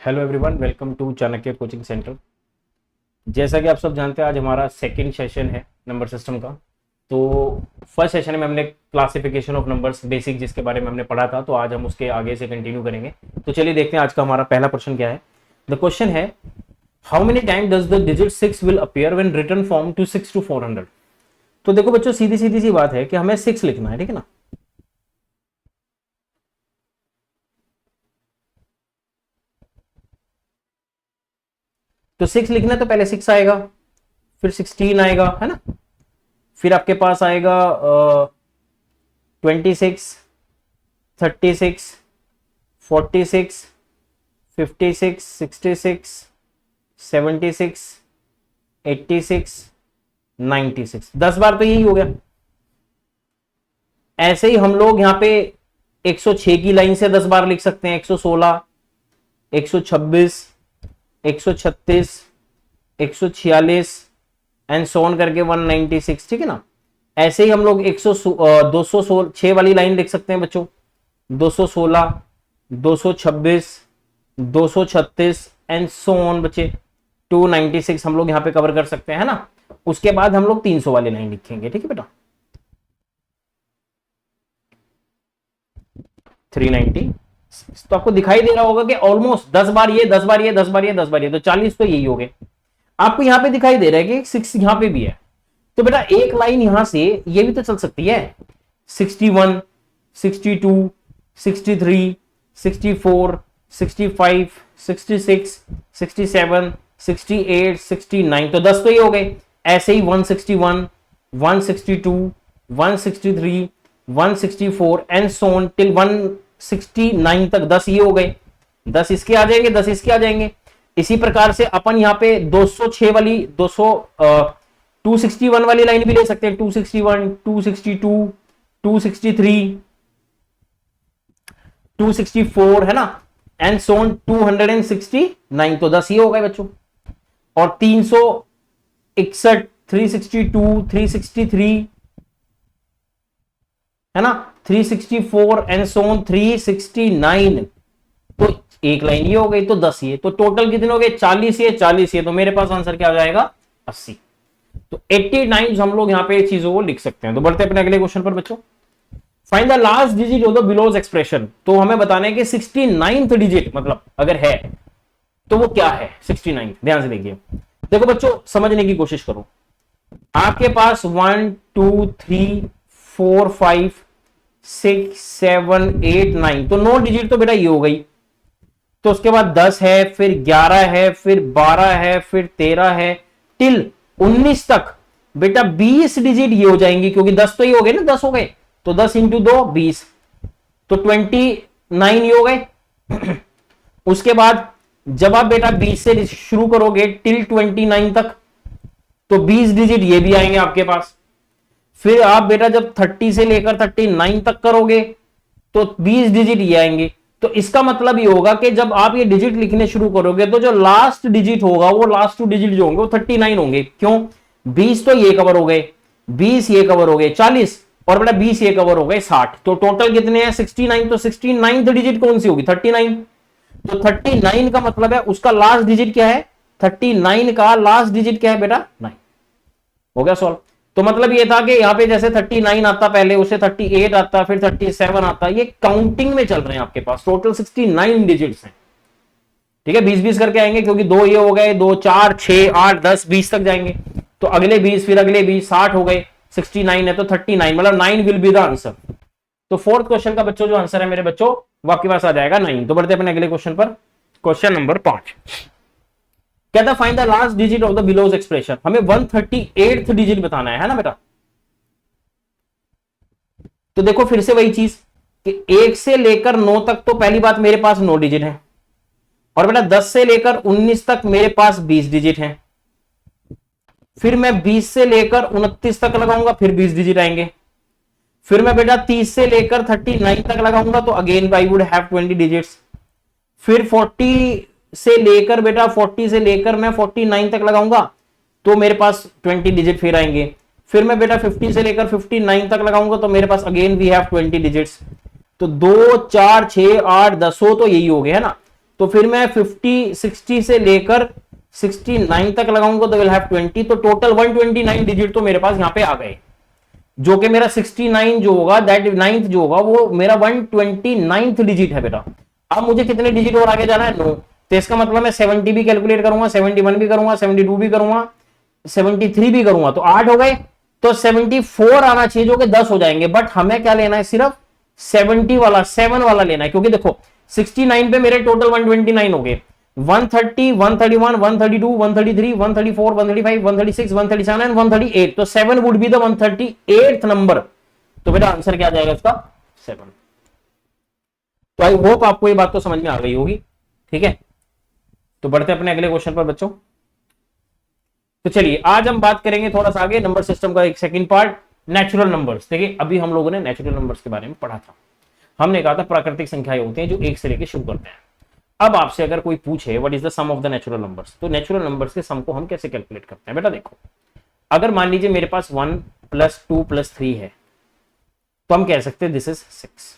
Hello everyone, welcome to Chanakya coaching centre. जैसा कि आप सब जानते हैं, आज हमारा सेकंड सेशन है नंबर सिस्टम का। तो फर्स्ट सेशन में हमने क्लासिफिकेशन ऑफ नंबर्स बेसिक जिसके बारे में हमने पढ़ा था, तो आज हम उसके आगे से कंटिन्यू करेंगे। तो चलिए देखते हैं आज का हमारा पहला प्रश्न क्या है। द क्वेश्चन है, how many time does the digit 6 will appear when written form to 6 to 400। तो देखो बच्चों, सीधी सीधी सी बात है कि हमें 6 लिखना है, ठीक है ना। तो 6 लिखना है तो पहले 6 आएगा, फिर 16 आएगा, है ना। फिर आपके पास आएगा 26, 36, 46, 56, 66, 76, 86, 96। 10 बार तो यही हो गया। ऐसे ही हम लोग यहाँ पे 106 की लाइन से 10 बार लिख सकते हैं। 116, 126, 136, 146 एंड सो ऑन करके 196, ठीक है ना। ऐसे ही हम लोग 206 वाली लाइन लिख सकते हैं बच्चों। 216, 226, 236 एंड सो ऑन बच्चे 296 हम लोग यहाँ पे कवर कर सकते हैं ना। उसके बाद हम लोग 300 वाली लाइन लिखेंगे, ठीक है बेटा। 396। तो आपको दिखाई दे रहा होगा कि ऑलमोस्ट 10 बार ये, 10 बार ये, 10 बार ये, 10 बार ये, तो 40 तो यही हो गए। आपको यहां पे दिखाई दे रहा है कि 6 यहां पे भी है, तो बेटा एक लाइन यहां से ये भी तो चल सकती है। 61, 62, 63, 64, 65, 66, 67, 68, 69, तो 10 तो ये हो गए। ऐसे ही 161, 162, 163, 164 एंड सो ऑन टिल 169 तक 10 ये हो गए। 10 इसके आ जाएंगे, 10 इसके आ जाएंगे। इसी प्रकार से अपन यहाँ पे 206 वाली 261 वाली लाइन भी ले सकते हैं। 261, 262, 263, 264, है ना, एंड सो ऑन 269, तो 10 ये हो गए बच्चों। और 361, 362, 363, है ना, 364 एंड सो ऑन 369, तो एक लाइन ये हो गई, तो 10 ये, तो टोटल कितने हो गए? 40 ये, 40 ये, तो मेरे पास आंसर क्या आ जाएगा? 80। तो 80 टाइम्स हम लोग यहाँ पे चीजों को लिख सकते हैं। तो बढ़ते अपने अगले क्वेश्चन पर बच्चों। Find the last digit of the belows expression. तो हमें बताना है कि 69th डिजिट मतलब अगर है तो वो क्या है 69। ध्यान से देखिए, देखो बच्चों समझने की कोशिश करो। आपके पास 1 2 3 4 5 6 7 8 9, तो 9 डिजिट तो बेटा ये हो गई। तो उसके बाद 10 है, फिर 11 है, फिर 12 है, फिर 13 है, टिल 19 तक बेटा 20 डिजिट ये हो जाएंगी, क्योंकि 10 तो ये हो गए ना, 10 हो गए, तो 10 इंटू 2 20, तो 29 ये हो गए। उसके बाद जब आप बेटा 20 से शुरू करोगे टिल 29 तक, तो 20 डिजिट ये भी आएंगे आपके पास। फिर आप बेटा जब 30 से लेकर 39 तक करोगे तो 20 डिजिट ये आएंगे। तो इसका मतलब ये होगा कि जब आप ये डिजिट लिखने शुरू करोगे तो जो लास्ट डिजिट होगा, वो लास्ट 2 डिजिट जो होंगे वो 39 होंगे। क्यों? 20 तो ये कवर हो गए, 20 ये कवर हो गए 40, और बेटा 20 ये कवर हो गए 60, तो टोटल कितने हैं? 69। तो 69th डिजिट कौन सी होगी? 39। तो 39 का मतलब है उसका लास्ट डिजिट क्या है? 39 का लास्ट डिजिट क्या है बेटा? 9। हो गया सॉल्व। तो मतलब ये था कि यहाँ पे जैसे 39 आता, पहले उसे 38 आता, फिर 37 आता, ये काउंटिंग में चल रहे हैं आपके पास। टोटल 69 डिजिट्स हैं, ठीक है। 20 20 करके आएंगे, क्योंकि 2 ये हो गए, 2 4 6 8 10 20 तक जाएंगे, तो अगले 20, फिर अगले 20, 60 हो गए, 69 है तो 39, मतलब 9 विल बी द आंसर। तो फोर्थ क्वेश्चन का बच्चों जो आंसर है मेरे बच्चों, वो आपके पास आ जाएगा 9। तो बढ़ते अपने अगले क्वेश्चन पर, क्वेश्चन नंबर 5। कहता find the last digit of the belows expression. हमें 138th डिजिट बताना है ना बेटा। तो देखो फिर से वही चीज कि 1 से लेकर 9 तक तो पहली बात मेरे पास 9 डिजिट है, और बेटा 10 से लेकर 19 तक मेरे पास 20 डिजिट है। फिर मैं 20 से लेकर 29 तक लगाऊंगा, फिर 20 डिजिट आएंगे। फिर मैं बेटा 30 से लेकर 39 तक लगाऊंगा, तो again I would have 20 digits. फिर 40 से लेकर बेटा 40 से लेकर मैं 49 तक लगाऊंगा, तो मेरे पास 20 डिजिट फिर आएंगे। फिर मैं बेटा 50 से लेकर 59 तक लगाऊंगा, तो मेरे पास अगेन वी हैव 20 डिजिट्स। तो 2 4 6 8 10 तो यही हो गया है ना। तो फिर मैं 50 60 से लेकर 69 तक लगाऊंगा तो विल हैव 20, तो टोटल 129 डिजिट तो मेरे पास यहां पे आ गए, जो कि मेरा 69 जो होगा दैट 9th जो होगा वो मेरा 129th डिजिट है बेटा। अब मुझे कितने डिजिट और आगे जाना है? 9। तो इसका मतलब मैं 70 भी कैलकुलेट करूंगा, 71 भी करूंगा, 72 भी करूंगा, 73 भी करूंगा, तो 8 हो गए। तो 74 आना चाहिए जो कि 10 हो जाएंगे, बट हमें क्या लेना है? सिर्फ 70 वाला 7 वाला लेना है, क्योंकि देखो 69 पे मेरे टोटल 129 हो गए, 130 131 132 133 134 135 136 137 एंड 138, तो 7 would be the 138th number. तो बेटा आंसर क्या आ जाएगा इसका? 7। तो आई होप आपको ये बात तो समझ में आ गई होगी, ठीक है। तो बढ़ते अपने अगले क्वेश्चन पर बच्चों। तो चलिए आज हम बात करेंगे थोड़ा सा आगे नंबर सिस्टम का एक सेकंड पार्ट, नेचुरल नंबर्स। देखिए अभी हम लोगों ने नेचुरल नंबर्स के बारे में पढ़ा था, हमने कहा था प्राकृतिक संख्याएं होती हैं जो 1 से लेकर शुरू करते हैं। अब आपसे अगर कोई पूछे what is the sum of the natural numbers, तो नेचुरल नंबर्स के सम को हम कैसे कैलकुलेट करते हैं? बेटा देखो, अगर मान लीजिए मेरे पास 1 + 2 + 3 है, तो हम कह सकते हैं दिस इज 6।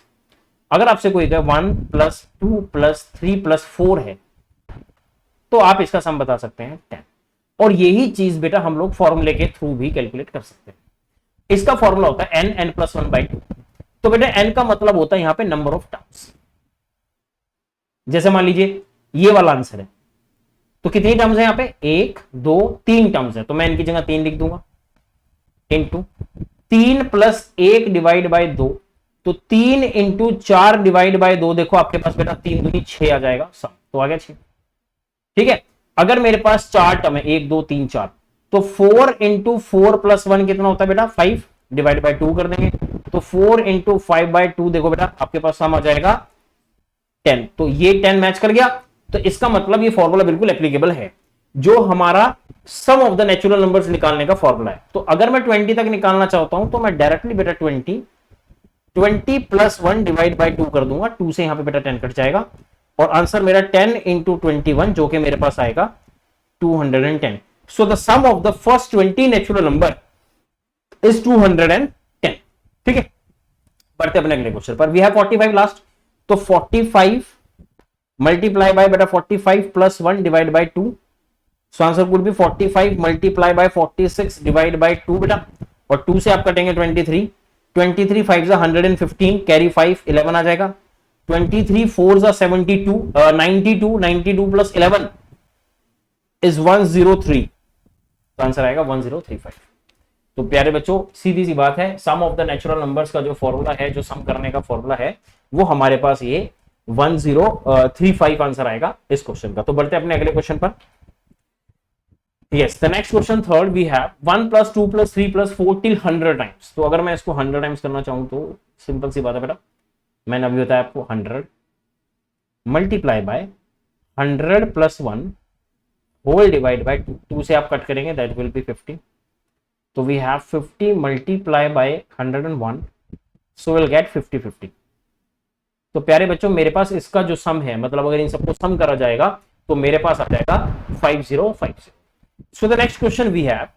अगर आपसे कोई कहे 1 + 2 + 3 + 4 है, तो आप इसका सम बता सकते हैं 10। और यही चीज बेटा हम लोग फॉर्मूले के थ्रू भी कैलकुलेट कर सकते हैं। इसका फॉर्मूला होता है n + 1/2। तो बेटा n का मतलब होता है यहां पे नंबर ऑफ टर्म्स। जैसे मान लीजिए ये वाला आंसर है, तो कितनी टर्म्स है यहां पे? 1 2 3 टर्म्स है, तो मैं इनकी जगह 3 लिख दूंगा, इंटू 3 + 1 डिवाइड बाय 2, तो 3 × 4 डिवाइड बाय 2, देखो आपके पास बेटा 3 दूनी 6 आ जाएगा सम, तो आ गया 6। ठीक है। अगर मेरे पास 4 टर्म है 1 2 3 4, तो 4 × 4 + 1 कितना होता है बेटा? 5 डिवाइड बाय 2 कर देंगे, तो 4 × 5/2 देखो बेटा आपके पास सम आ जाएगा 10। तो ये 10 मैच कर गया, तो इसका मतलब ये फॉर्मूला बिल्कुल एप्लीकेबल है, जो हमारा सम ऑफ द नेचुरल नंबर्स निकालने का फॉर्मूला है। तो अगर मैं 20 तक निकालना चाहता हूं तो मैं डायरेक्टली बेटा 20 + 1 डिवाइड बाय 2 कर दूंगा, 2 से यहां पे बेटा 10 कट जाएगा, और आंसर मेरा 10 × 21 जो कि मेरे पास आएगा 210। So the sum of the first 20 natural number is 210। ठीक है। बढ़ते अपने अगले क्वेश्चन पर। वी हैव 45 लास्ट, तो 45 मल्टीप्लाई बाय बेटा 45 + 1 divide by 2, so answer would be 45 multiply by 46 divide by 2 बेटा, और 2 से आप कटेंगे 23 23 5 115 कैरी 5 11 आ जाएगा, 23 4 72 92 92 + 11 इज 103, तो आंसर आएगा 1035। तो प्यारे बच्चों सीधी सी बात है, सम ऑफ द नेचुरल नंबर्स का जो फॉर्मूला है, जो सम करने का फॉर्मूला है, वो हमारे पास ये 1035 आंसर आएगा इस क्वेश्चन का। तो बढ़ते हैं अपने अगले क्वेश्चन पर। Yes, the next question third we have 1 + 2 + 3 + 4 till 100 times. तो अगर मैं इसको 100 टाइम्स करना चाहूं तो सिंपल सी बात है बेटा, मैंने अभी बताया आपको 100 multiply by 100 + 1 whole divide by 2, 2 से आप कट करेंगे दैट विल बी 50, तो we have 50 multiply by 101, so will get 50 50। तो प्यारे बच्चों मेरे पास इसका जो सम है, मतलब अगर इन सबको सम करा जाएगा तो मेरे पास आ जाएगा 5050। So the next question we have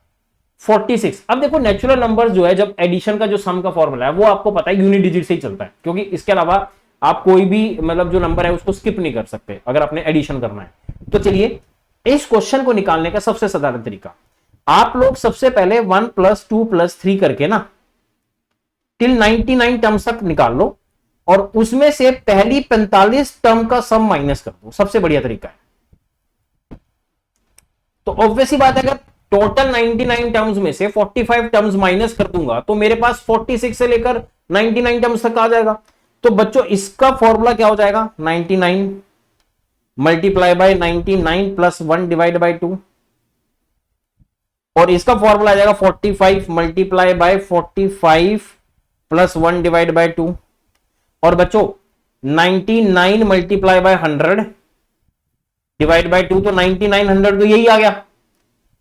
46। अब देखो नेचुरल नंबर जो है, जब एडिशन का जो सम का फॉर्मूला है वो आपको पता है यूनिट डिजिट से ही चलता है, क्योंकि इसके अलावा आप कोई भी मतलब जो नंबर है उसको स्किप नहीं कर सकते अगर आपने एडिशन करना है। तो चलिए इस क्वेश्चन को निकालने का सबसे साधारण तरीका, आप लोग सबसे पहले 1 + 2 + 3 करके ना टिल 99 टर्म्स तक निकाल लो, और उसमें से पहली 45 टर्म का सम माइनस कर दो, सबसे बढ़िया तरीका है। तो ऑब्वियस ही बात है, अगर टोटल 99 टर्म्स में से 45 टर्म्स माइनस कर दूंगा तो मेरे पास 46 से लेकर 99 टर्म्स तक आ जाएगा। तो बच्चों इसका फॉर्मूला क्या हो जाएगा? 99 मल्टीप्लाई बाय 99 + 1 डिवाइड बाय 2, और इसका फॉर्मूला आ जाएगा 45 मल्टीप्लाई बाय 45 + 1 डिवाइड बाय 2, और बच्चों 99 मल्टीप्लाई बाय 100 डिवाइड बाय 2, तो 9900 तो यही आ गया।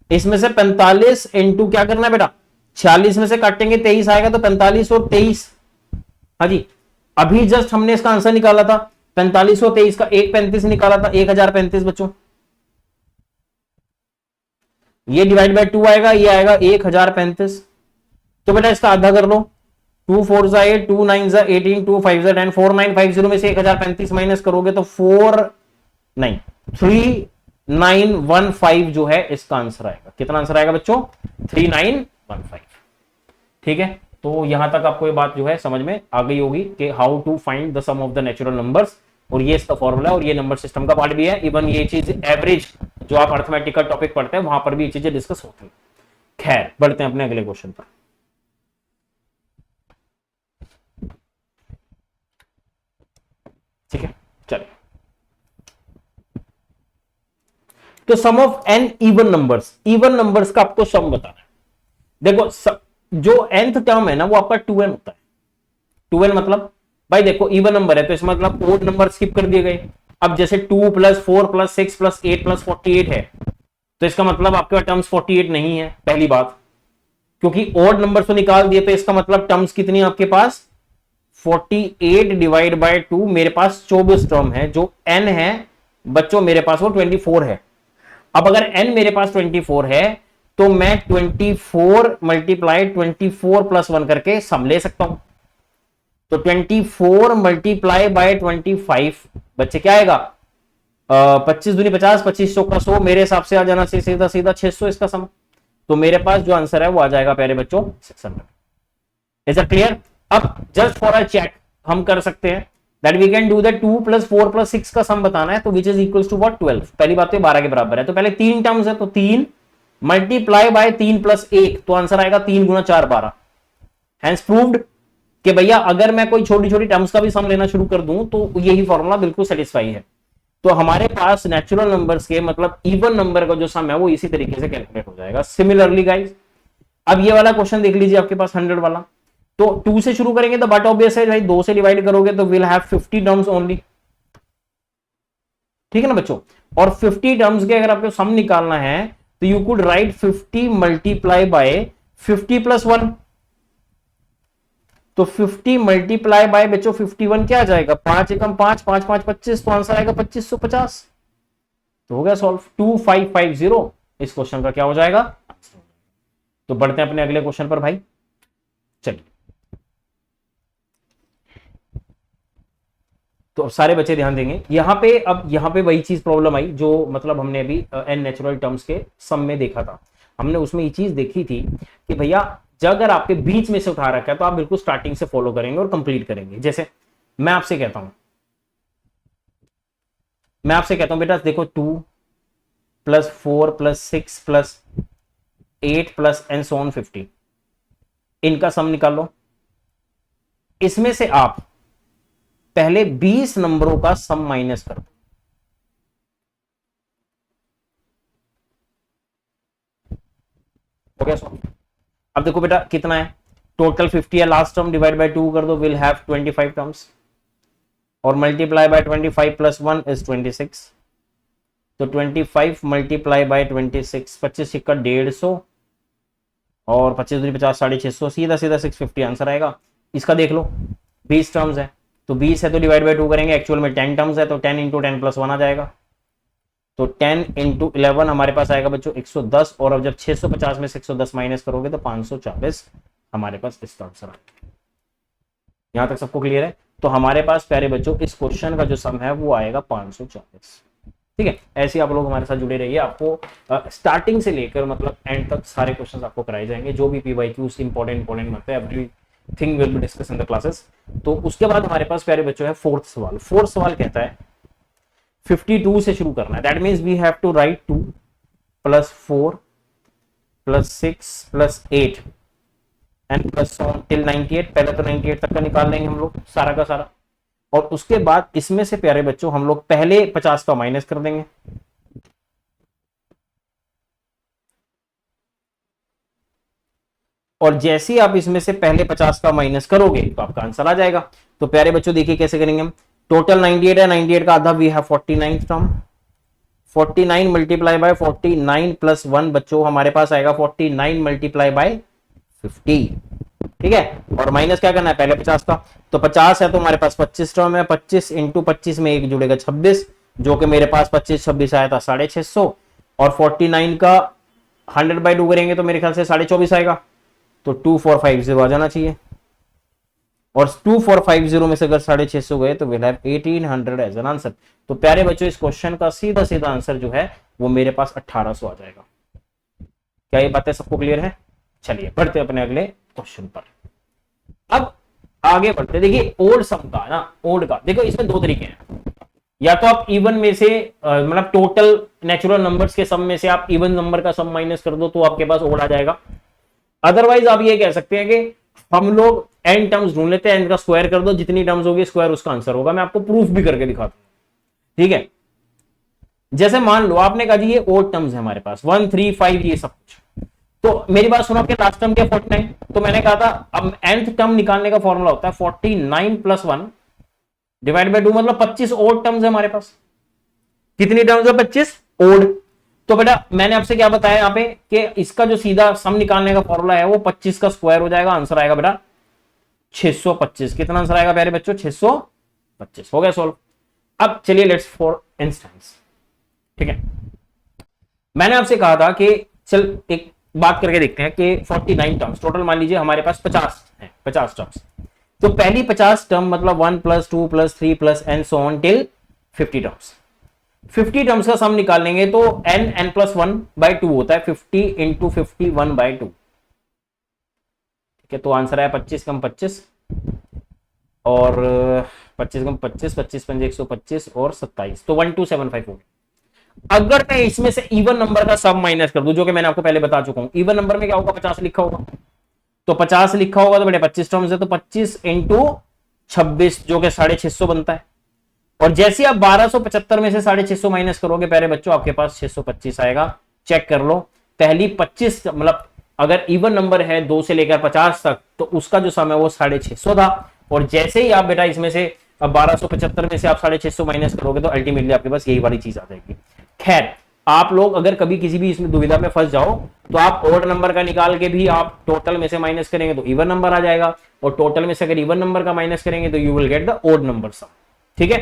इसमें से 45 इंटू क्या करना है बेटा? 46 में से काटेंगे 23 आएगा, तो 45 और 23, हाँ जी अभी जस्ट हमने इसका आंसर निकाला था 45 और 23 का 135 निकाला था, 1035 बच्चों। ये डिवाइड बाय 2 आएगा, ये आएगा 1035। तो बेटा इसका आधा कर लो, 2 4 ज़ा 8, 2 9 ज़ा 18, 2 5 ज़ा 10, 4950 में से 1035 माइनस करोगे तो 4 नहीं, 3915 जो है इसका आंसर आएगा। कितना आंसर आएगा बच्चों? 3915। ठीक है, तो यहां तक आपको ये बात जो है समझ में आ गई होगी कि how to find the sum of the natural numbers, और ये इसका फॉर्मूला और ये नंबर सिस्टम का पार्ट भी है। इवन ये चीज एवरेज जो आप अर्थमेटिक का टॉपिक पढ़ते हैं वहां पर भी ये चीजें डिस्कस होती है। खैर, बढ़ते हैं अपने अगले क्वेश्चन पर। ठीक है, चलिए। तो sum of an even numbers, even numbers का आपको सम बताना है। देखो जो nth टर्म है ना वो आपका 2n होता है। 2n मतलब भाई देखो इवन नंबर है तो इसका मतलब ओड नंबर स्किप कर दिए गए। अब जैसे 2 + 4 + 6 + 8 + 48 है तो इसका मतलब आपके पास टर्म्स 48 नहीं है, पहली बात, क्योंकि ओड नंबर तो निकाल दिए तो इसका मतलब टर्म्स कितनी है आपके पास? 48 डिवाइड बाय 2, मेरे पास 24 टर्म है। जो n है बच्चों मेरे पास वो 24 है। अब अगर n मेरे पास 24 है तो मैं 24 × 24 + 1 करके सम ले सकता हूं। तो 24 × 25 बच्चे क्या आएगा? 25 दूनी 50, 25 चौका 100, मेरे हिसाब से आ जाना चाहिए सीधा सीधा 600 इसका सम। तो मेरे पास जो आंसर है वो आ जाएगा प्यारे बच्चों 600। Is it clear? अब जस्ट फॉर अ चेक हम कर सकते हैं that we can do the 2 + 4 + 6 का सम बताना है, तो which is equals to what? 12। पहली बात तो 12 के बराबर है, तो पहले 3 टर्म्स है तो 3 मल्टीप्लाई बाय 3 + 1, तो आंसर आएगा 3 × 4 12। हैंस प्रूव्ड कि भैया अगर मैं कोई छोटी छोटी टर्म्स का भी सम लेना शुरू कर दूं तो यही फॉर्मूला बिल्कुल सेटिस्फाई है। तो हमारे पास नेचुरल नंबर्स के मतलब इवन नंबर का जो सम है वो इसी तरीके से कैलकुलेट हो जाएगा। सिमिलरली गाइस, अब ये वाला क्वेश्चन देख लीजिए आपके पास 100 वाला, तो 2 से शुरू करेंगे तो बट ऑब्वियस है भाई 2 से डिवाइड करोगे तो विल हैव 50 टर्म्स ओनली। ठीक है ना बच्चों? और 50 टर्म्स के अगर आपको सम निकालना है तो you could write 50 multiply bye 50 + 1। तो 50 मल्टीप्लाई बाय बच्चों 51 क्या आ जाएगा? 5 एकम 5, 5 5 25, तो आंसर आएगा 2550। तो हो गया सॉल्व। 2550 इस क्वेश्चन का क्या हो जाएगा? तो बढ़ते हैं अपने अगले क्वेश्चन पर भाई। चलिए, तो अब सारे बच्चे ध्यान देंगे यहां पे। अब यहां पे वही चीज प्रॉब्लम आई जो मतलब हमने अभी एन नेचुरल टर्म्स के सम में देखा था। हमने उसमें ये चीज देखी थी कि भैया अगर आपके बीच में से उठा रखा है तो आप बिल्कुल स्टार्टिंग से फॉलो करेंगे और कंप्लीट करेंगे। जैसे मैं आपसे कहता हूं बेटा देखो 2 + 4 + 6 + 8 + एंड सो ऑन 50, इनका सम निकाल लो। इसमें से आप पहले 20 नंबरों का सम माइनस कर दो। हो गया सॉल्व। अब देखो बेटा कितना है, टोटल 50 है, लास्ट टर्म डिवाइड बाय 2 कर दो, विल हैव 25 टर्म्स, और मल्टीप्लाई बाय 25 + 1 इज 26। तो 25 मल्टीप्लाई बाय 26, 25 सिक्का 150, और 25 दूनी 50, 650, सीधा सीधा 650 आंसर आएगा। इसका देख लो 20 टर्म्स है, तो 20 है तो डिवाइड बाय 2 करेंगे, एक्चुअल में 10 टर्म्स है तो 10 × 10 + 1 आ जाएगा। तो 10 × 11 हमारे पास आएगा बच्चों 110, और अब जब 650 में से 110 माइनस करोगे तो 540 हमारे पास इसका आंसर आएगा। यहां तक सबको क्लियर है? तो हमारे पास प्यारे बच्चों इस क्वेश्चन का जो सम है वो आएगा 540। ठीक है, ऐसे आप लोग हमारे साथ जुड़े रहिए। आपको स्टार्टिंग से लेकर मतलब एंड तक सारे क्वेश्चंस आपको कराए जाएंगे, जो भी PYQs इंपॉर्टेंट मतलब everything will be discuss in the classes. तो उसके बाद हमारे पास प्यारे बच्चों है फोर्थ सवाल। फोर्थ सवाल कहता है 52 से शुरू करना है, that means we have to write 2 + 4 + 6 + 8 and plus till 98। पहले तो 98 तक का निकाल लेंगे हम लोग सारा का सारा, और उसके बाद इसमें से प्यारे बच्चों हम लोग पहले 50 का माइनस कर देंगे। और जैसे ही आप इसमें से पहले 50 का माइनस करोगे तो आपका आंसर आ जाएगा। तो प्यारे बच्चों देखिए कैसे करेंगे हम। टोटल 98 है, 98 का आधा we have 49 term, 49 multiply by 49 + 1 बच्चों हमारे पास आएगा 49 मल्टीप्लाई बाय 50। ठीक है, और माइनस क्या करना है पहले 50 का, तो 50 है तो हमारे पास 25 टर्म है, 25 × 25 में एक जुड़ेगा 26, जो कि मेरे पास 25 26 आया था 650, और 49 का 100/2 करेंगे तो मेरे ख्याल से 24.5 आएगा, तो 2450 आ जाना चाहिए। और 2450 में से अगर 650 गए तो will have 1800 as an answer. तो प्यारे बच्चों इस क्वेश्चन का सीधा सीधा आंसर जो है वो मेरे पास 1800 आ जाएगा। क्या ये बातें सबको क्लियर है? चलिए बढ़ते अपने अगले क्वेश्चन पर। अब आगे बढ़ते, देखिए ओड सम का ना, ओड का देखो इसमें दो तरीके हैं। या तो आप इवन में से मतलब टोटल नेचुरल नंबर्स के सम में से आप इवन नंबर का सम माइनस कर दो तो आपके पास ओड आ जाएगा। अदरवाइज आप ये कह सकते हैं कि हम लोग n टर्म्स ढूंढ लेते हैं, n का स्क्वायर कर दो, जितनी टर्म्स होगी स्क्वायर उसका आंसर होगा। मैं आपको प्रूफ भी करके दिखाता हूं, ठीक है। जैसे मान लो आपने कहा जी ये ओड टर्म्स है हमारे पास 1 3 5 ये सब कुछ, तो मेरी बात सुनो, आपके लास्ट टर्म क्या 49, तो मैंने कहा था अब nth टर्म निकालने का फॉर्मूला होता है 49 + 1 डिवाइड बाय 2, मतलब 25 ओड टर्म्स है हमारे पास। कितनी टर्म्स है? 25 ओड। तो बेटा मैंने आपसे क्या बताया यहाँ पे कि इसका जो सीधा सम निकालने का फॉर्मूला है वो 25 का स्क्वायर हो जाएगा, आंसर आएगा बेटा 625। कितना आंसर आएगा प्यारे बच्चों? 625। हो गया सॉल्व। अब चलिए लेट्स फॉर इंस्टेंस, ठीक है। मैंने आपसे कहा था कि चल एक बात करके देखते हैं कि 49 टर्म्स टोटल मान लीजिए हमारे पास 50 है, 50 टर्म्स। तो पहली 50 टर्म मतलब 1 + 2 + 3 + n so on till 50 terms. 50 terms का सम निकालेंगे तो n n+1/2 होता है, 50 × 50 1/2, ठीक है। तो आंसर आया 25 कम 25 और 25 कम 25, 25 पंजे 125 और 27, तो 1275 हो गया। अगर मैं इसमें से इवन नंबर का सम माइनस कर दूं, जो कि मैंने आपको पहले बता चुका हूं, इवन नंबर में क्या होगा? 50 लिखा होगा, तो 50 लिखा होगा तो बेटे 25 टर्म्स है, तो 25 × 26 जो कि 650 बनता है। और जैसे आप 1275 में से 650 माइनस करोगे प्यारे बच्चों, आपके पास 625 आएगा। चेक कर लो, पहली 25 मतलब अगर इवन नंबर है 2 से लेकर 50 तक तो उसका जो सम है वो 650 था। और जैसे ही आप बेटा इसमें से अब 1275 में से आप 650 माइनस करोगे तो अल्टीमेटली आपके पास यही वाली चीज आ जाएगी। खैर आप लोग अगर कभी किसी भी इसमें दुविधा में फंस जाओ तो आप ओड नंबर का निकाल के भी आप टोटल में से माइनस करेंगे तो इवन नंबर आ जाएगा, और टोटल में से अगर इवन नंबर का माइनस करेंगे तो you will get the odd number sum, ठीक है।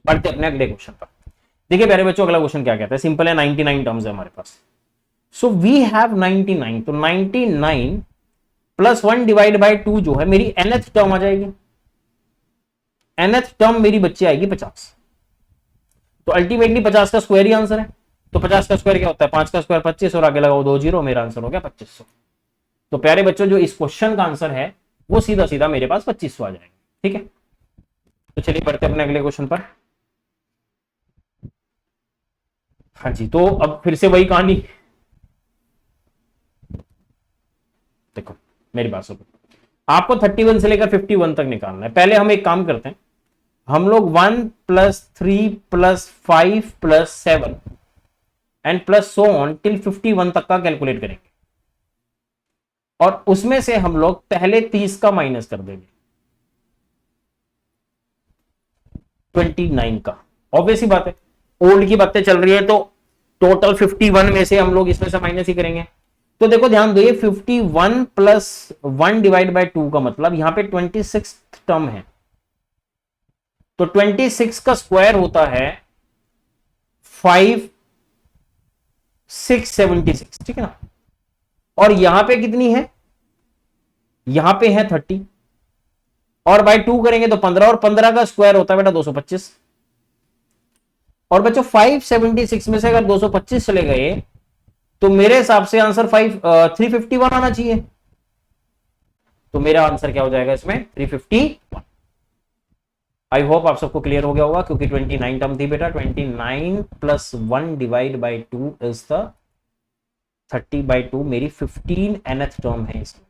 बढ़ते अपने अगले क्वेश्चन पर। देखिए प्यारे बच्चों अगला क्वेश्चन क्या कहता है, सिंपल है, 99 टर्म्स है हमारे पास। सो वी हैव 99, तो 99 + 1 डिवाइड बाय 2 जो है मेरी nth टर्म आ जाएगी। nth टर्म मेरी बच्ची आएगी 50, तो अल्टीमेटली 50 का स्क्वायर ही आंसर है। तो 50 का स्क्वायर क्या होता है? 5 का स्क्वायर 25 और आगे लगाओ 2 जीरो, मेरा आंसर हो गया 2500। तो प्यारे बच्चों जो इस क्वेश्चन का आंसर है वो सीधा सीधा मेरे पास 2500 आ जाएगा, ठीक है। तो चलिए बढ़ते अपने अगले क्वेश्चन पर। हाँ जी, तो अब फिर से वही कहानी, देखो मेरी बात सुनो, आपको 31 से लेकर 51 तक निकालना है। पहले हम एक काम करते हैं, हम लोग 1 + 3 + 5 + 7 and plus so on till 51 तक का कैलकुलेट करेंगे, और उसमें से हम लोग पहले 30 का माइनस कर देंगे 29 का। ऑब्वियस ही बात है, ओल्ड की बातें चल रही है तो टोटल 51 में से हम लोग इसमें से माइनस ही करेंगे। तो देखो ध्यान दो, ये 51 + 1 डिवाइड बाय 2 का मतलब यहां पे 26 टर्म है, तो 26 का स्क्वायर होता है 5676, ठीक है ना। और यहां पे कितनी है? यहां पे है 30, और बाय 2 करेंगे तो 15, और 15 का स्क्वायर होता है बेटा 225। और बच्चों 576 में से अगर 225 चले गए तो मेरे हिसाब से आंसर 351 आना चाहिए। तो मेरा आंसर क्या हो जाएगा इसमें? 351। आई होप आप सबको क्लियर हो गया होगा, क्योंकि 29 टर्म थी बेटा। 29 + 1 डिवाइड बाय 2 इज द 30/2, मेरी 15 nth टर्म है इसमें।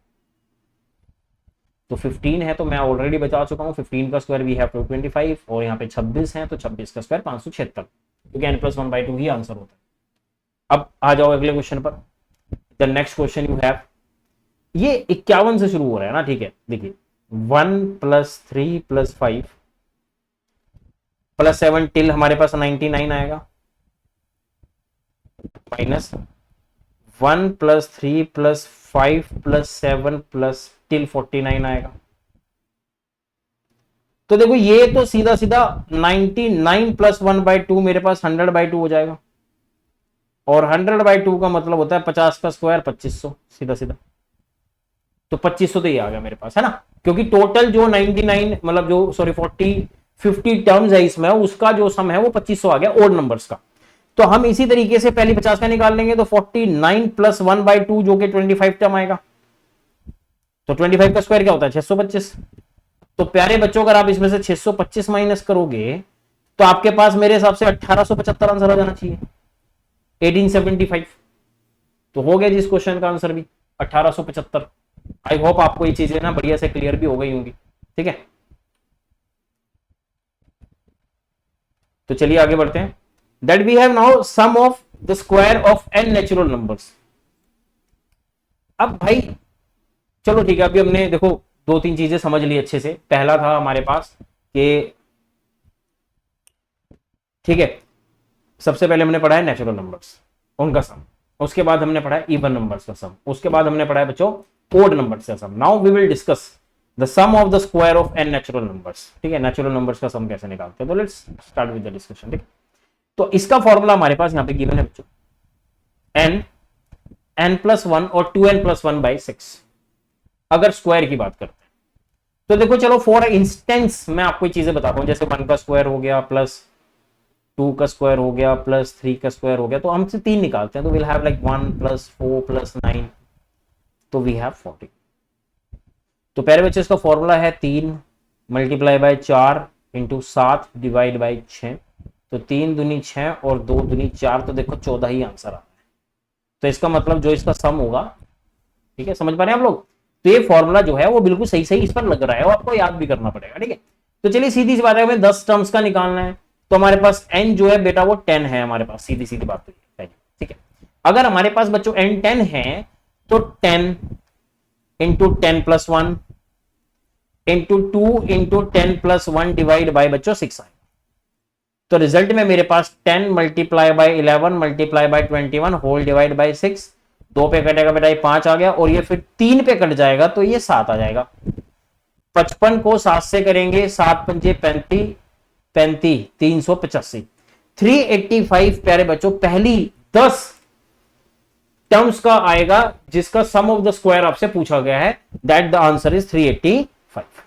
तो 15 है तो मैं ऑलरेडी बता चुका हूं, 15 का स्क्वायर वी हैव 225, और यहाँ पे 26 है तो 26 का स्क्वायर 576, क्योंकि n + 1/2 ही आंसर होता है। अब आ जाओ अगले क्वेश्चन पर। The next question you have, ये 51 से शुरू हो रहा है ना, ठीक है। देखिए 1 + 3 + 5 + 7 टिल हमारे पास 99 आएगा, माइनस 1 + 3 + 5 + 7 + टिल 49 आएगा। तो देखो ये तो सीधा सीधा 99 + 1/2 मेरे पास 100/2 हो जाएगा, और 100/2 का मतलब होता है 50 का स्क्वायर 2500, सीधा सीधा। तो 2500 तो ये आ गया मेरे पास, है ना। क्योंकि टोटल जो 99 मतलब जो सॉरी 50 टर्म्स है इसमें, उसका जो सम है वो 2500 आ गया ओड नंबर्स का। तो हम इसी तरीके से पहले 50 का निकाल लेंगे, तो 49 प्लस 1/2 जो कि 25 टर्म आएगा। तो 25 का स्क्वायर क्या होता है 625। तो प्यारे बच्चों अगर आप इसमें से 625 माइनस करोगे तो आपके पास मेरे हिसाब से 1875 आंसर आ जाना चाहिए, 1875। तो हो गया जिस क्वेश्चन का आंसर भी 1875। आई होप आपको ये चीजें ना बढ़िया से क्लियर भी हो गई होंगी। ठीक है, तो चलिए आगे बढ़ते हैं। That we have now sum of the square of n natural numbers. अब भाई चलो ठीक है, अभी हमने देखो दो तीन चीजें समझ ली अच्छे से। पहला था हमारे पास कि ठीक है, सबसे पहले हमने पढ़ा है नेचुरल नंबर्स उनका सम, उसके बाद हमने पढ़ा है इवन नंबर्स का सम, उसके बाद हमने पढ़ा है बच्चों ओड नंबर्स का sum. Now we will discuss the sum of the square of n natural numbers. ठीक है, नेचुरल नंबर्स का सम कैसे निकालते हैं, तो let's start with the discussion. ठीक, तो इसका फॉर्मूला हमारे पास यहाँ पे गिवन है बच्चों, n+1 और 2n+1/6 अगर स्क्वायर की बात करते हैं। तो देखो चलो फॉर इंस्टेंस मैं आपको चीजें बताता हूं, जैसे 1 का स्क्वायर हो गया प्लस 2 का स्क्वायर हो गया प्लस 3 का स्क्वायर हो गया, तो हमसे 3 निकालते हैं। तो विल हैव लाइक 1 + 4 + 9, तो वी हैव 40। तो पहले बच्चे इसका फॉर्मूला है 3 × 4 × 7 / 6। तो 3 दूनी 6 और 2 दूनी 4, तो देखो 14 ही आंसर आता है। तो इसका मतलब जो इसका सम होगा, ठीक है समझ पा रहे हैं आप लोग, तो ये फॉर्मूला जो है वो बिल्कुल सही सही इस पर लग रहा है, वो आपको याद भी करना पड़ेगा। ठीक है, तो चलिए सीधी सी बात है, हमें 10 टर्म्स का निकालना है। तो हमारे पास n जो है बेटा वो 10 है हमारे पास, सीधी सीधी बात है। ठीक है, अगर हमारे पास बच्चों n 10 है तो 10 × 10+1 × 2 × 10+1 डिवाइड बाय बच्चों 6 आएगा। तो रिजल्ट में मेरे पास 10 × 11 × 21 होल डिवाइड बाय 6, 2 पे कटेगा बेटा ये 5 आ गया, और ये फिर 3 पे कट जाएगा तो ये 7 आ जाएगा। 55 को 7 से करेंगे, 7 पंजे 35, 35 385, 385 प्यारे बच्चों पहली 10 टर्म्स का आएगा जिसका सम ऑफ द स्क्वायर आपसे पूछा गया है, दैट द आंसर इज 385।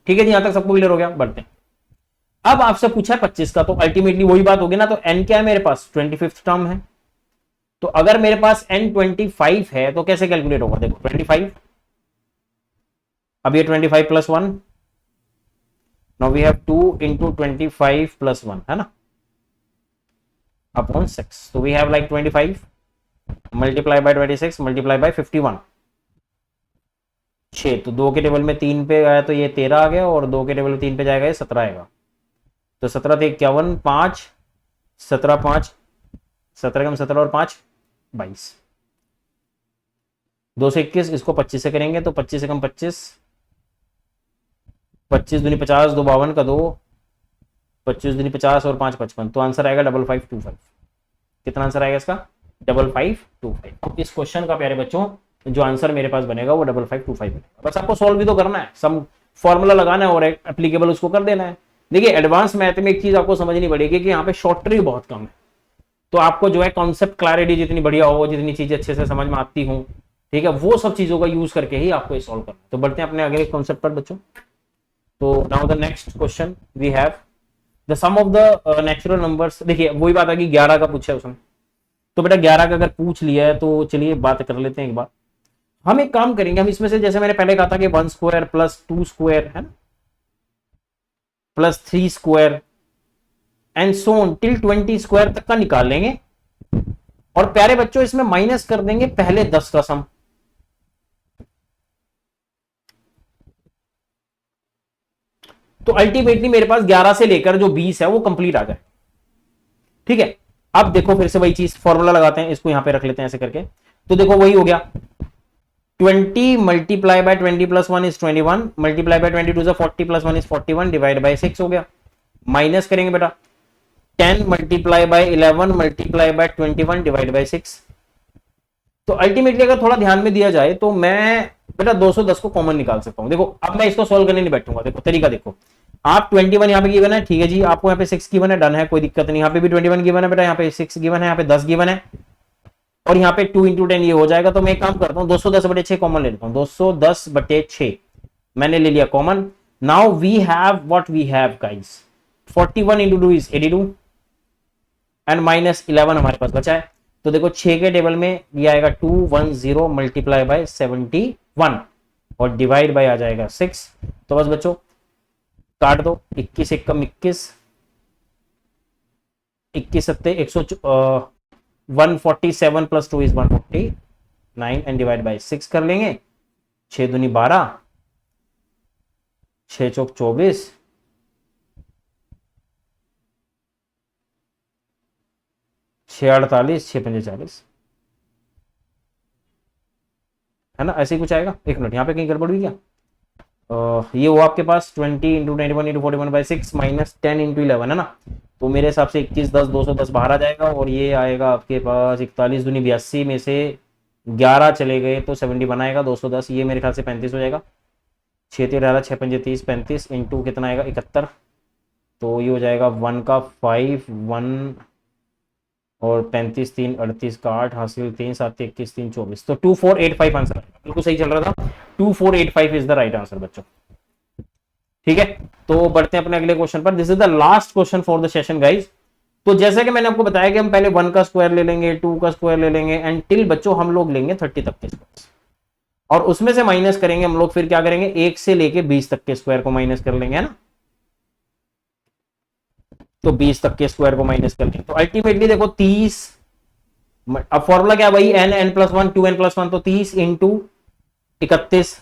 ठीक है जी, यहां तक सबको क्लियर हो गया। बढ़ते हैं, अब आपसे पूछा है 25 का, तो अल्टीमेटली वही बात होगी ना। तो n क्या है मेरे पास 25th टर्म है, तो अगर मेरे पास n 25 है तो कैसे कैलकुलेट होगा, देखो 25, अब ये 25 + 1, नाउ वी हैव 2 × 25 + 1 है ना, अपॉन 6। तो we have like 25 multiply by 26 multiply by 51, 6। तो 2 के टेबल में 3 पे आया तो ये 13 आ गया, और 2 के टेबल में 3 पे जाएगा ये 17 आएगा। तो 17 × 51 5, 17 5, 17 कम 17 और 5 22, 2 से 21, इसको 25 से करेंगे तो 25 से कम 25, 25 दूनी 50, 2 52 का 2, 25 दूनी 50 और 5 55, तो आंसर आएगा 5525। कितना आंसर आएगा इसका 5525। इस क्वेश्चन का प्यारे बच्चों जो आंसर मेरे पास बनेगा वो 5525 बनेगा। बस आपको सॉल्व भी तो करना है, सम फॉर्मूला लगाना है और एप्लीकेबल उसको कर देना है। देखिए एडवांस मैथ में एक चीज आपको समझनी पड़ेगी कि यहाँ पे शॉर्ट ट्रिक बहुत कम है, तो आपको जो है कॉन्सेप्ट क्लैरिटी जितनी बढ़िया हो, जितनी चीजें अच्छे से समझ में आती हो, ठीक है, वो सब चीजों का यूज करके ही आपको ये सॉल्व करना है। तो बढ़ते हैं अपने अगले कॉन्सेप्ट पर बच्चों। तो now the next question we have the sum of the natural numbers. देखिए वही बात है कि 11 का पूछा है उसने, तो बेटा 11 का अगर पूछ लिया है तो चलिए बात कर लेते हैं एक बार। हम एक काम करेंगे, हम इसमें से जैसे मैंने पहले कहा था कि 1 स्क्वायर प्लस 2 स्क्वायर है ना, plus 3 square and so on till 20 square तक का निकाल लेंगे, और प्यारे बच्चों इसमें माइनस कर देंगे पहले 10 का सम। तो अल्टीमेटली मेरे पास 11 से लेकर जो 20 है वो कंप्लीट आ जाए। ठीक है, अब देखो फिर से वही चीज फॉर्मूला लगाते हैं, इसको यहां पे रख लेते हैं ऐसे करके। तो देखो वही हो गया 20 multiply by 20 + 1 is 21, multiply by 22 40 + 1 is 41 divide by 6 हो गया। माइनस करेंगे बेटा 10 multiply by 11 multiply by 21 divide by 6। तो अल्टीमेटली अगर थोड़ा ध्यान में दिया जाए तो मैं बेटा 210 को कॉमन निकाल सकता हूं। देखो अब मैं इसको सॉल्व करने नहीं बैठूंगा, देखो तरीका देखो। आप 21 यहाँ पे गिवन है, ठीक है जी, आपको यहाँ पे 6 गिवन है, डन है, कोई दिक्कत नहीं। यहाँ पे भी 21 गिवन है बेटा, यहाँ पे 6 गिवन है, यहाँ पे 10 गिवन है, और यहाँ पे 2 × 10 ये हो जाएगा। तो मैं एक काम करता हूँ 210/6 कॉमन ले लेता हूँ, 210/6 मैंने ले लिया common. Now we have what we have guys, 41 into 2 is 82 and minus 11 हमारे पास बचा है। तो देखो 6 के टेबल में ये आएगा 210 मल्टीप्लाई बाय 71 और डिवाइड बाय आ जाएगा 6। तो बस बच्चों काट दो, 21 एकम 21, 21 सत्ते 147 plus 2 is 149 and divide by 6 कर लेंगे। 6 दूनी 12, 6 चौक 24, 6 48, 6 पंजे 40, है ना, ऐसे ही कुछ आएगा। एक मिनट, यहाँ पे कहीं गड़बड़ हुई क्या? ये वो आपके पास 20 into 91 into 41 by 6 minus 10 into 11 है ना। तो मेरे हिसाब से 21 10 210 बाहर आ जाएगा और ये आएगा आपके पास 41 दूनी 82 में से 11 चले गए तो 70 बनाएगा 210, ये मेरे ख्याल से 35 हो जाएगा। 6 3 18 6 5 30 35 इंटू कितना आएगा 71, तो ये हो जाएगा 1 का 5 1 और 35 3 38 का 8 हासिल 3 7 21 3 24, तो 2485 आंसर बिल्कुल सही चल रहा था। 2485 इज द राइट आंसर बच्चों। ठीक है, तो बढ़ते हैं अपने अगले क्वेश्चन पर। This is the last question for the session guys. तो जैसे कि मैंने आपको बताया कि हम पहले 1 का स्क्वायर ले लेंगे, 2 का स्क्वायर ले लेंगे एंड टिल बच्चों हम लोग लेंगे 30 तक के स्क्वायर और उसमें से माइनस करेंगे हम लोग। फिर क्या करेंगे, 1 से लेके 20 तक के स्क्वायर को माइनस कर लेंगे, है ना। तो 20 तक के स्क्वायर को माइनस कर लेंगे तो अल्टीमेटली देखो 30, अब फॉर्मूला क्या, वही n n plus 1 2n plus 1, तो 30 इंटू 31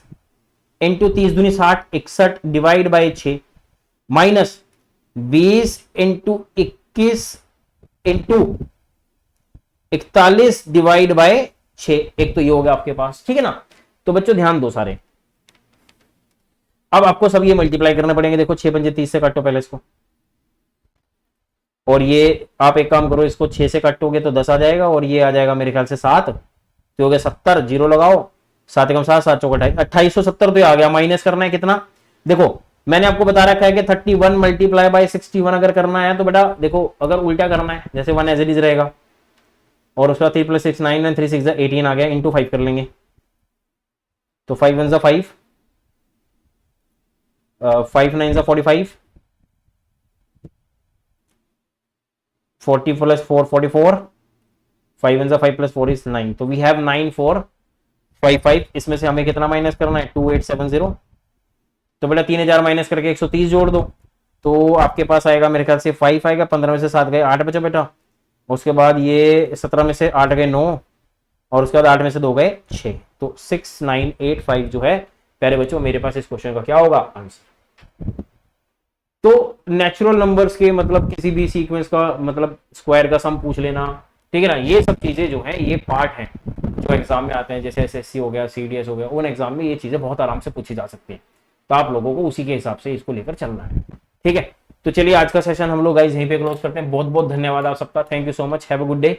इंटू 30 दूनी 60 61 divide by 6 minus 20 into 21 into 41 divide by 6। एक तो ये हो गया आपके पास, ठीक है ना। तो बच्चों ध्यान दो सारे, अब आपको सब ये मल्टीप्लाई करने पड़ेंगे। देखो 6 पंजे 30 से काटो पहले इसको, और ये आप एक काम करो, इसको 6 से काटोगे तो 10 आ जाएगा और ये आ जाएगा मेरे ख्याल से 7, तो हो गया 70, जीरो लगाओ, 7 एकम 7 7 चौक 28 2870 तो आ गया। माइनस करना है कितना, देखो मैंने आपको बता रखा है कि 31 मल्टीप्लाई बाय 61 अगर करना है तो बेटा देखो अगर उल्टा करना है, जैसे 1 एज इट इज रहेगा और उसका 3 + 6 9 एंड 3 6 18 आ गया, इंटू 5 कर लेंगे। तो 5 1 5, 5 9 45, 40 + 4 44, 5 1 5 + 4 is 9, तो वी हैव 9455। इसमें से हमें कितना माइनस करना है, 2870। तो बेटा 3000 माइनस करके 130 जोड़ दो, तो आपके पास आएगा मेरे ख्याल से 5 आएगा। 15 में से 7 गए 8 बचा बेटा, उसके बाद ये 17 में से 8 गए 9 और उसके बाद 8 में से 2 गए 6, तो 6985 जो है प्यारे बच्चों मेरे पास इस क्वेश्चन का क्या होगा आंसर। तो नेचुरल नंबर्स के मतलब किसी भी सीक्वेंस का मतलब स्क्वायर का सम पूछ लेना, ठीक है ना, ये सब चीजें जो है ये पार्ट हैं जो एग्जाम में आते हैं, जैसे एसएससी हो गया, सीडीएस हो गया, उन एग्जाम में ये चीजें बहुत आराम से पूछी जा सकती हैं। तो आप लोगों को उसी के हिसाब से इसको लेकर चलना है, ठीक है। तो चलिए आज का सेशन हम लोग गाइस यहीं पे क्लोज करते हैं। बहुत बहुत धन्यवाद आप सबका, thank you so much, have a good day.